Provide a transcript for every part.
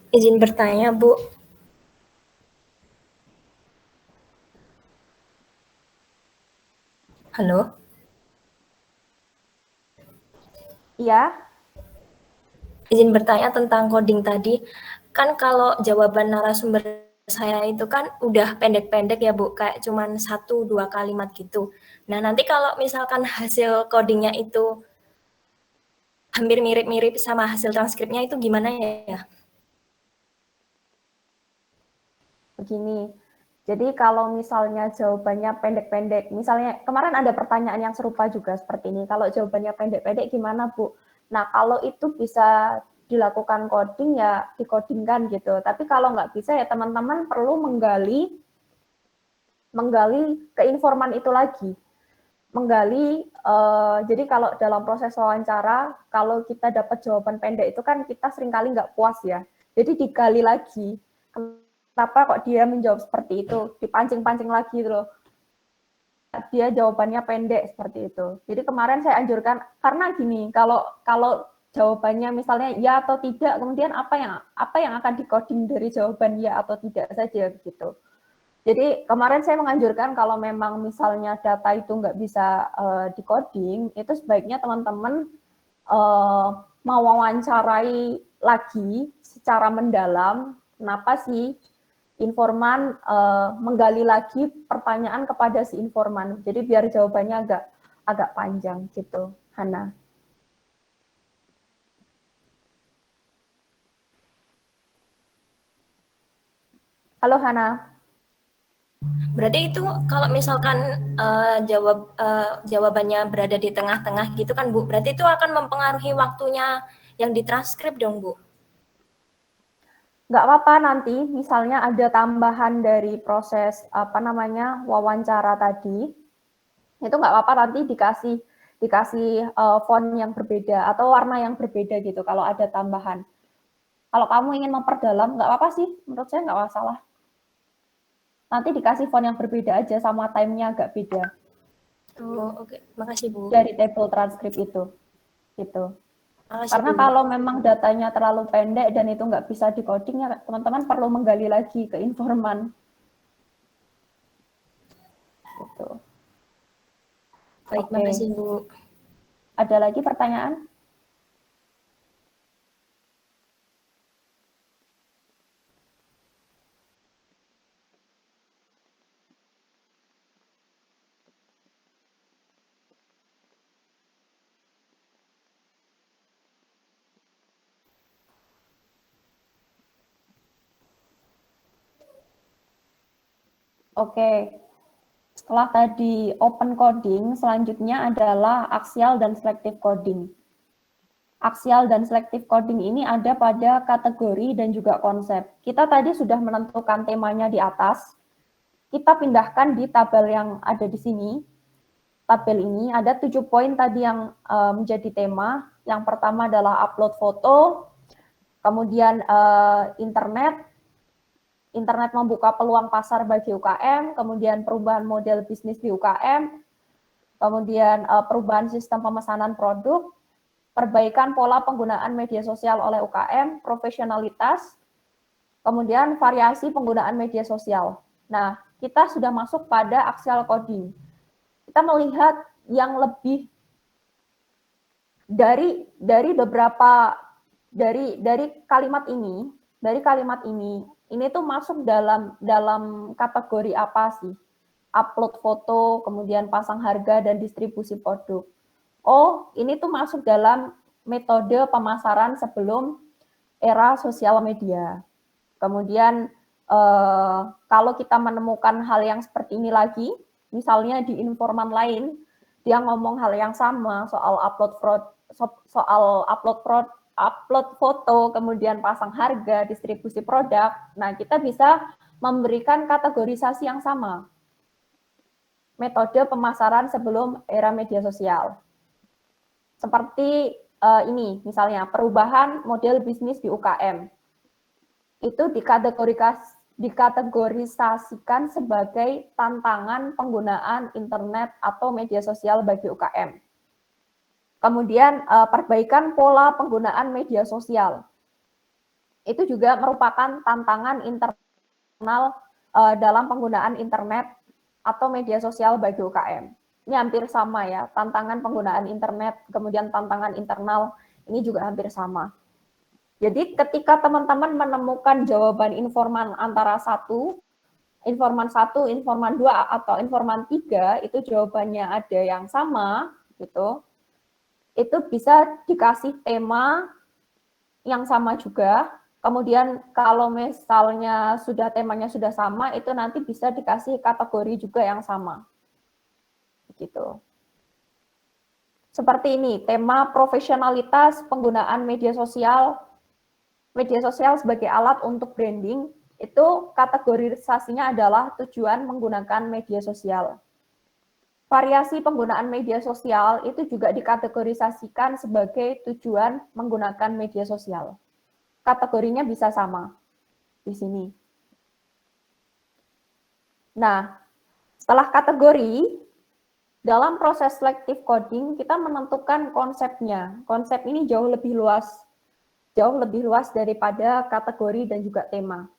Izin bertanya, Bu. Halo? Iya, Izin bertanya tentang coding tadi. Kan kalau jawaban narasumber saya itu kan udah pendek-pendek ya, Bu, kayak cuman 1-2 kalimat gitu. Nah, nanti kalau misalkan hasil codingnya itu hampir mirip-mirip sama hasil transkripnya itu gimana ya? begini. Jadi kalau misalnya jawabannya pendek-pendek, misalnya kemarin ada pertanyaan yang serupa juga seperti ini. Kalau jawabannya pendek-pendek gimana, Bu? Nah, kalau itu bisa dilakukan coding ya dikodingkan gitu. Tapi kalau nggak bisa ya teman-teman perlu menggali keinforman itu lagi. Jadi kalau dalam proses wawancara, kalau kita dapat jawaban pendek itu kan kita seringkali nggak puas ya. Jadi digali lagi, kenapa kok dia menjawab seperti itu, dipancing-pancing lagi gitu loh. Dia jawabannya pendek seperti itu. Jadi kemarin saya anjurkan karena gini, kalau jawabannya misalnya ya atau tidak, kemudian apa yang akan dikoding dari jawaban ya atau tidak saja gitu. Jadi kemarin saya menganjurkan kalau memang misalnya data itu nggak bisa di-coding, itu sebaiknya teman-teman uh, mewawancarai lagi secara mendalam kenapa sih informan menggali lagi pertanyaan kepada si informan. Jadi biar jawabannya agak agak panjang gitu, Hana. Halo Hana. Berarti itu kalau misalkan jawabannya berada di tengah-tengah gitu kan, Bu. Berarti itu akan mempengaruhi waktunya yang ditranskrip dong, Bu. Nggak apa-apa nanti misalnya ada tambahan dari proses apa namanya wawancara tadi, itu nggak apa-apa nanti dikasih dikasih font yang berbeda atau warna yang berbeda gitu kalau ada tambahan. Kalau kamu ingin memperdalam nggak apa-apa sih, menurut saya nggak masalah. Nanti dikasih font yang berbeda aja sama time-nya agak beda Oh, oke. Makasih, Bu. dari table transkrip itu gitu. Makasih, Karena Bu. kalau memang datanya terlalu pendek dan itu nggak bisa decoding ya teman-teman perlu menggali lagi ke informan gitu. Baik, Oke, makasih, Bu. ada lagi pertanyaan? Oke, setelah tadi open coding, selanjutnya adalah axial dan selective coding. Axial dan selective coding ini ada pada kategori dan juga konsep. Kita tadi sudah menentukan temanya di atas. Kita pindahkan di tabel yang ada di sini. Tabel ini ada 7 poin tadi yang menjadi tema. Yang pertama adalah upload foto, kemudian internet membuka peluang pasar bagi UKM, kemudian perubahan model bisnis di UKM, kemudian perubahan sistem pemesanan produk, perbaikan pola penggunaan media sosial oleh UKM, profesionalitas, kemudian variasi penggunaan media sosial. Nah, kita sudah masuk pada axial coding. Kita melihat yang lebih dari beberapa dari kalimat ini tuh masuk dalam kategori apa sih? Upload foto, kemudian pasang harga dan distribusi produk. Oh, ini tuh masuk dalam metode pemasaran sebelum era sosial media. Kemudian kalau kita menemukan hal yang seperti ini lagi, misalnya di informan lain, dia ngomong hal yang sama soal upload foto, kemudian pasang harga, distribusi produk. Nah, kita bisa memberikan kategorisasi yang sama. Metode pemasaran sebelum era media sosial. Seperti ini, misalnya perubahan model bisnis di UKM. Itu dikategorisasikan sebagai tantangan penggunaan internet atau media sosial bagi UKM. Kemudian perbaikan pola penggunaan media sosial. itu juga merupakan tantangan internal dalam penggunaan internet atau media sosial bagi UKM. Ini hampir sama ya, tantangan penggunaan internet, kemudian tantangan internal, ini juga hampir sama. Jadi ketika teman-teman menemukan jawaban informan antara informan 2, atau informan 3, itu jawabannya ada yang sama, gitu, itu bisa dikasih tema yang sama juga. Kemudian kalau misalnya temanya sudah sama, itu nanti bisa dikasih kategori juga yang sama. Gitu. Seperti ini, tema profesionalitas penggunaan media sosial sebagai alat untuk branding, itu kategorisasinya adalah tujuan menggunakan media sosial. Variasi penggunaan media sosial itu juga dikategorisasikan sebagai tujuan menggunakan media sosial. Kategorinya bisa sama di sini. Nah, setelah kategori, dalam proses selective coding kita menentukan konsepnya. Konsep ini jauh lebih luas daripada kategori dan juga tema.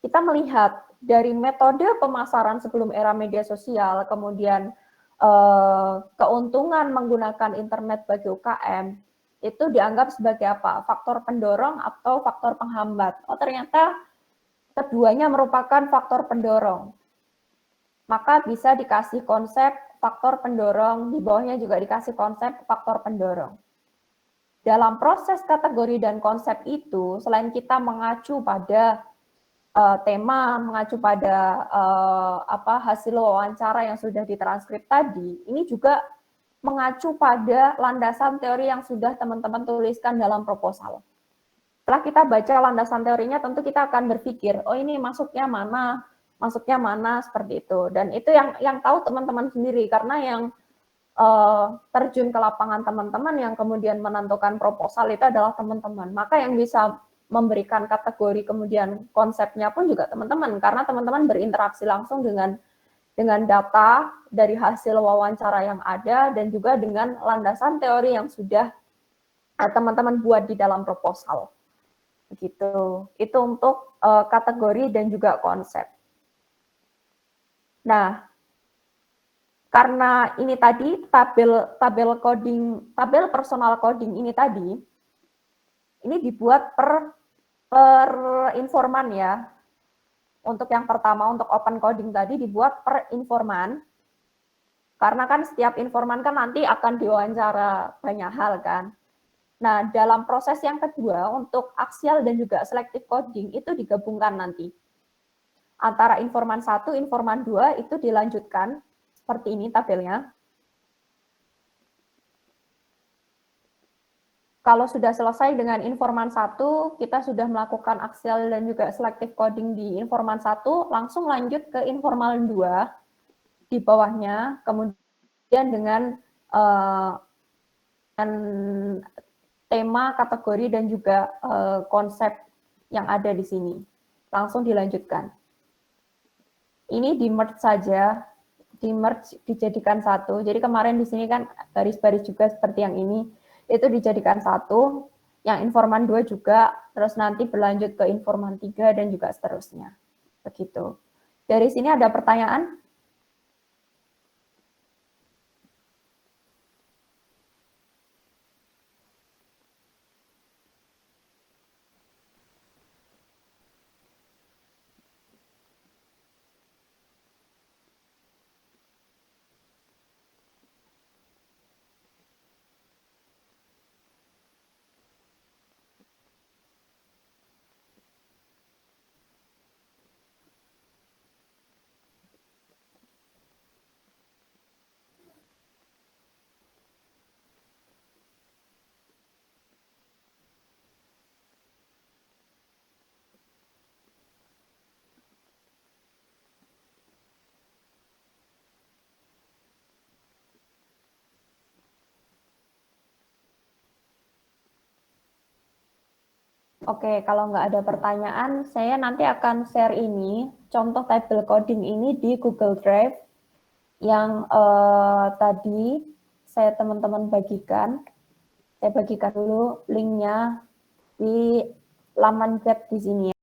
Kita melihat dari metode pemasaran sebelum era media sosial, kemudian keuntungan menggunakan internet bagi UKM, itu dianggap sebagai apa? Faktor pendorong atau faktor penghambat. Oh, ternyata keduanya merupakan faktor pendorong. Maka bisa dikasih konsep faktor pendorong, di bawahnya juga dikasih konsep faktor pendorong. Dalam proses kategori dan konsep itu, selain kita mengacu pada tema, mengacu pada hasil wawancara yang sudah ditranskrip tadi, ini juga mengacu pada landasan teori yang sudah teman-teman tuliskan dalam proposal. Setelah kita baca landasan teorinya, tentu kita akan berpikir, oh ini masuknya mana, seperti itu. Dan itu yang tahu teman-teman sendiri, karena yang terjun ke lapangan teman-teman yang kemudian menentukan proposal itu adalah teman-teman. Maka yang bisa memberikan kategori kemudian konsepnya pun juga teman-teman, karena teman-teman berinteraksi langsung dengan data dari hasil wawancara yang ada dan juga dengan landasan teori yang sudah teman-teman buat di dalam proposal. Begitu. Itu untuk kategori dan juga konsep. Nah, karena ini tadi tabel personal coding ini tadi, ini dibuat per informan ya. Untuk yang pertama, untuk open coding tadi dibuat per informan. Karena kan setiap informan kan nanti akan diwawancara banyak hal kan. Nah, dalam proses yang kedua, untuk aksial dan juga selective coding itu digabungkan nanti. Antara informan 1, informan 2 itu dilanjutkan, seperti ini tabelnya. Kalau sudah selesai dengan informan 1, kita sudah melakukan aksial dan juga selective coding di informan 1, langsung lanjut ke informal 2 di bawahnya, kemudian dengan tema, kategori, dan juga konsep yang ada di sini. Langsung dilanjutkan. Ini di-merge saja, dijadikan satu. Jadi kemarin di sini kan baris-baris juga seperti yang ini, itu dijadikan satu, yang informan 2 juga, terus nanti berlanjut ke informan 3 dan juga seterusnya. Begitu. Dari sini ada pertanyaan? Oke, kalau nggak ada pertanyaan, saya nanti akan share ini, contoh tabel coding ini di Google Drive yang tadi saya teman-teman bagikan. Saya bagikan dulu linknya di laman Grab di sini ya.